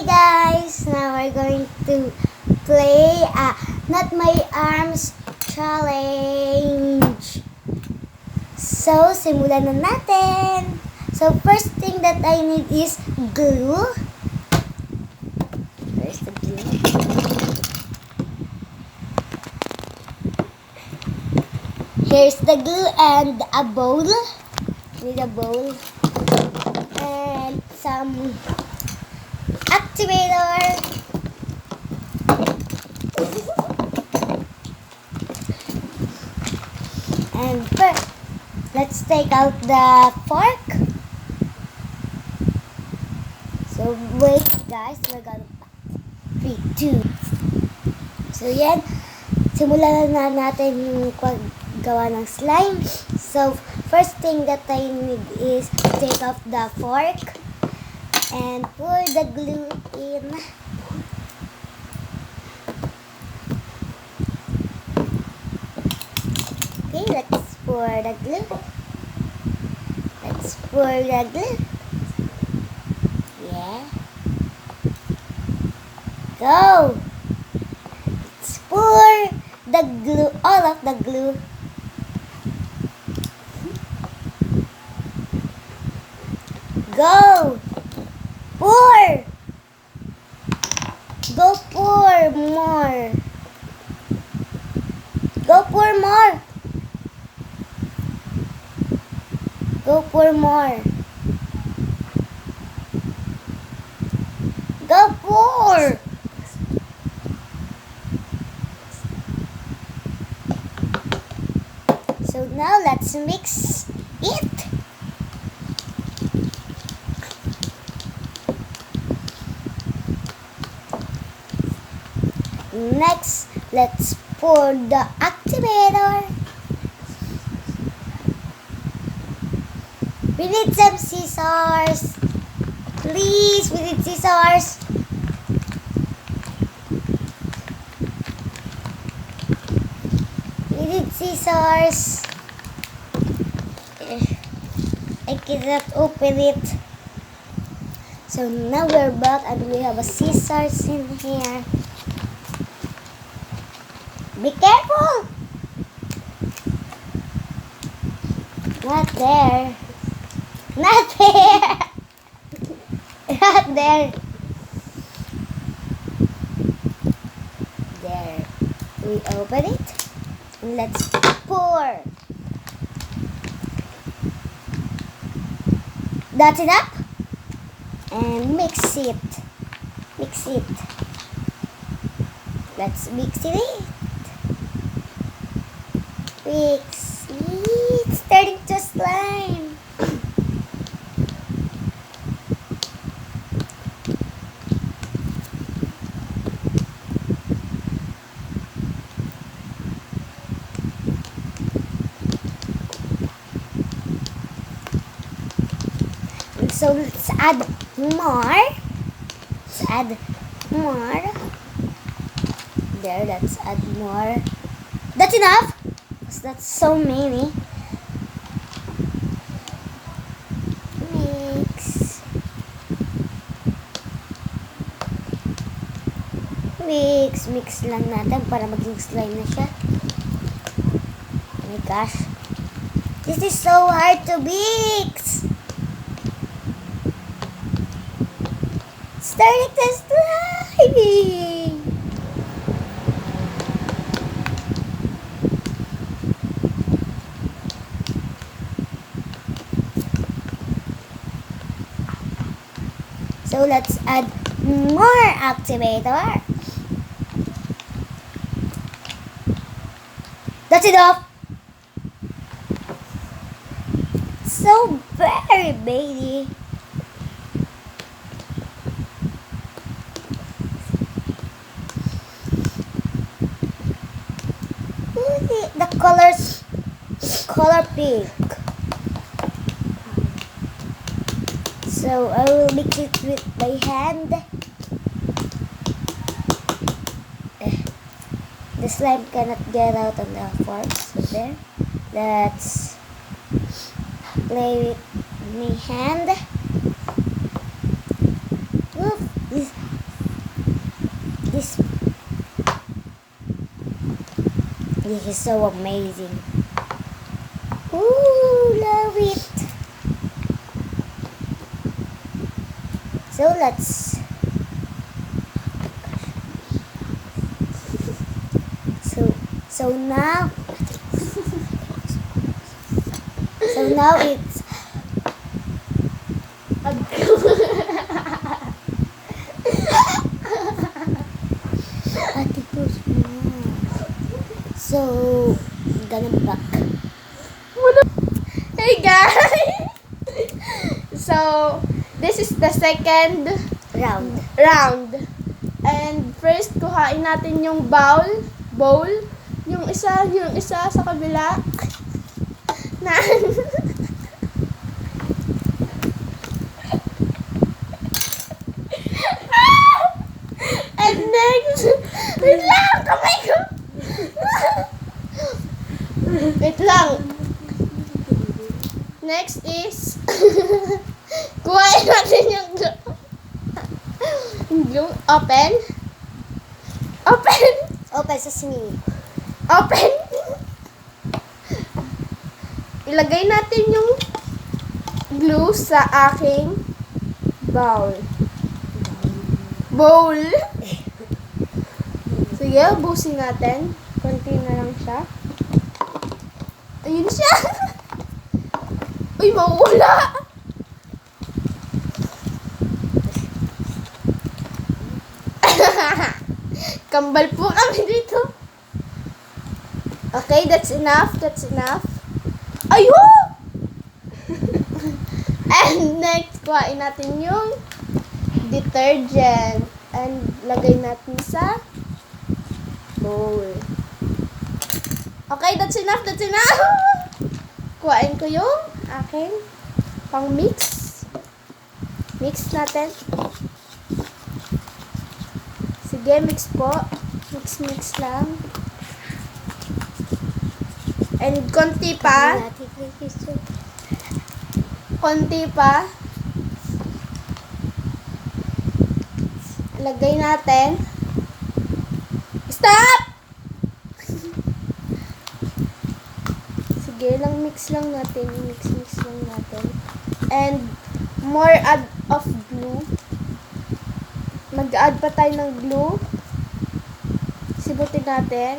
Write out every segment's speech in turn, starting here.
guys! Now we're going to play Not My Arms Challenge. So, simulan na natin. So, first thing that I need is glue. Where's the glue? Here's the glue and a bowl. Need a bowl. And some activator. And first, let's take out the fork. So wait guys, we're gonna 3, 2. So yan, simulan na natin yung paggawa ng slime. So first thing that I need is take off the fork and pour the glue in. Okay, let's pour the glue. Let's pour the glue. Yeah. Go! Let's pour the glue, all of the glue. Go! Pour! Go pour more. Go pour more. Go pour more. Go pour. So now let's mix it. Next, let's pour the activator. We need some scissors. Please, we need scissors. We need scissors. I cannot open it. So now we're back and we have a scissors in here. Be careful! Not there. Not there! Not there. There. We open it. And let's pour. That's enough. And mix it. Mix it. Let's mix it. Mix it. It's turning to slime. So let's add more. Let's add more. There, let's add more. That's enough. Because that's so many. Mix. Mix. Mix lang natin para maging slime na siya. Oh my gosh. This is so hard to mix. Starting to slimy. So let's add more activator. That's enough. So very baby. The colors is color pink. So I will mix it with my hand. The slime cannot get out on the fork. So there. Let's play with my hand. Oof. This is so amazing. Ooh, love it. So let's so now it's Ate Puss mo. So ganun back. Hey guys! So, this is the second round. And first, kuhain natin yung bowl. Yung isa sa kabila. Na, and next, wait lang, kamay ko. Wait lang. Next is, kuhain natin yung glue. Open. Open sesame. Open. Ilagay natin yung glue sa aking bowl. Sige, ubusin natin. Konti na lang siya. Ayun siya. Uy, mawala. Kambal po kami dito. Okay, that's enough. Ayun! And next, kuhain natin yung detergent. And lagay natin sa bowl. Okay, that's enough. Kuhain ko yung aking pang mix. Mix natin. Sige, mix po. Mix lang. And konti pa. Lagay natin. Stop! Sige lang, mix lang natin. And more add of glue. Mag-add pa tayo ng glue. Sibutin natin.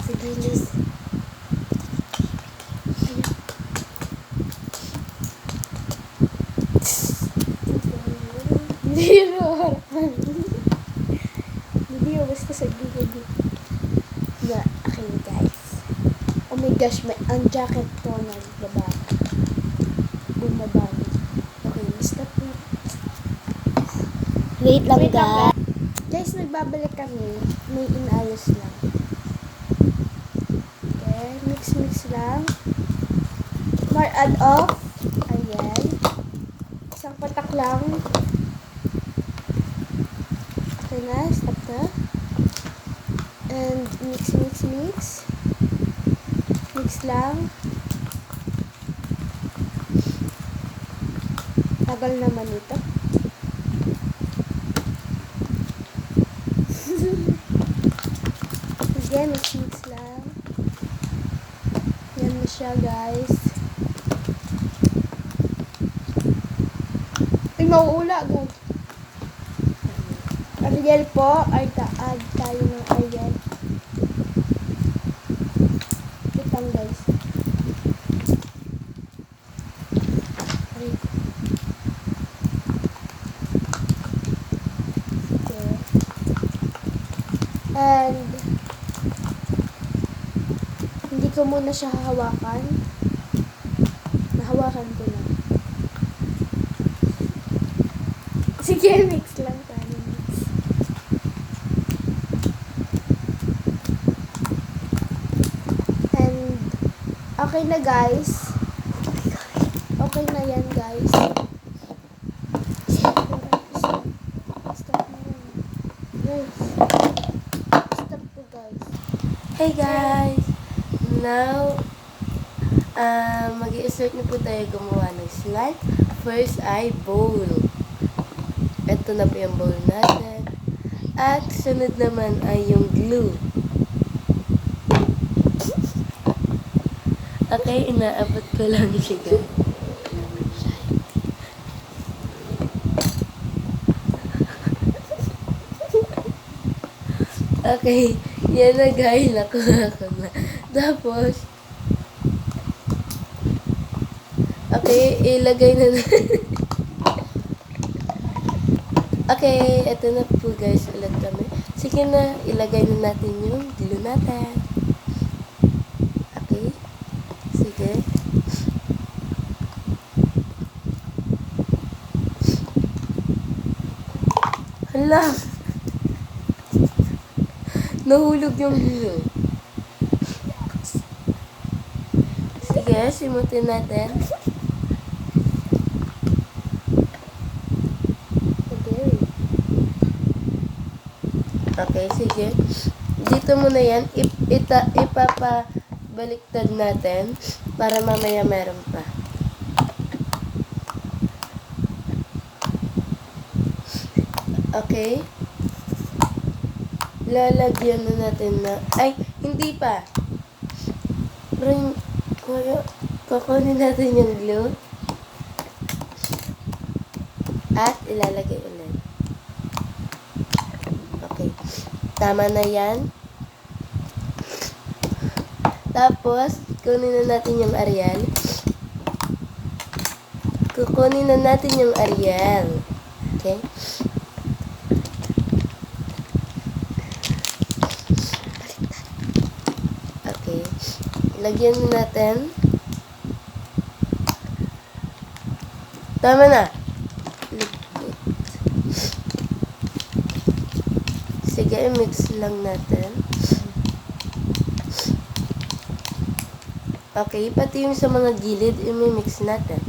Sige, Liz. Hindi basta sa gilid. Yeah, okay guys. Oh my gosh, ang jacket ko bumaba. Okay, stop na. Wait lang, Wait lang, guys. Guys, nagbabalik kami. May inaayos lang. Okay, mix lang. More add off. Ayan. Isang patak lang. Okay na, stop na. And mix. Mix lang. Tagal naman ito. Sige, mix lang. Yan na siya, guys. Ay, mauula, guys. Ariel po. Add tayo ng Ariel. Itang, guys. And hindi ko muna siya hahawakan. Nahawakan ko na. Sige, mix lang tayo. And okay na, guys. Okay na yan, guys. Stop na yan. Guys. Stop po, guys. Hey guys! Now, mag-i-start na po tayo gumawa ng slime. First ay bowl. Ito na po yung bowl natin. At sunod naman ay yung glue. Okay, inaabot ko lang siya, guys. Okay, yan na guys, nakuha ko na. Tapos, okay, ilagay na Okay, eto na po guys, ulit kami. Sige na, ilagay na natin yung glue natin. Okay, sige. Hala! Nahulog yung glue. Sige, simutin natin. Okay, sige. Dito muna yan. Ipapabaliktad natin para mamaya meron pa. Okay. Lalagyan na natin na... Ay, hindi pa. Bring, kukunin natin yung glue. At ilalagay ulit. Okay. Tama na yan. Tapos, kunin na natin yung Arial. Kukunin na natin yung Arial. Okay? Okay. Lagyan na natin. Tama na. Sige, mix lang natin. Okay, pati yung sa mga gilid, i-mix natin.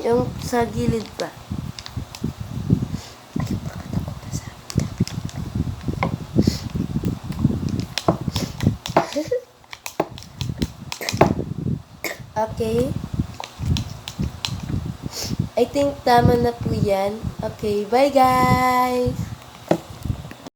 Yung sa gilid pa. Okay. I think tama na po yan. Okay, bye guys!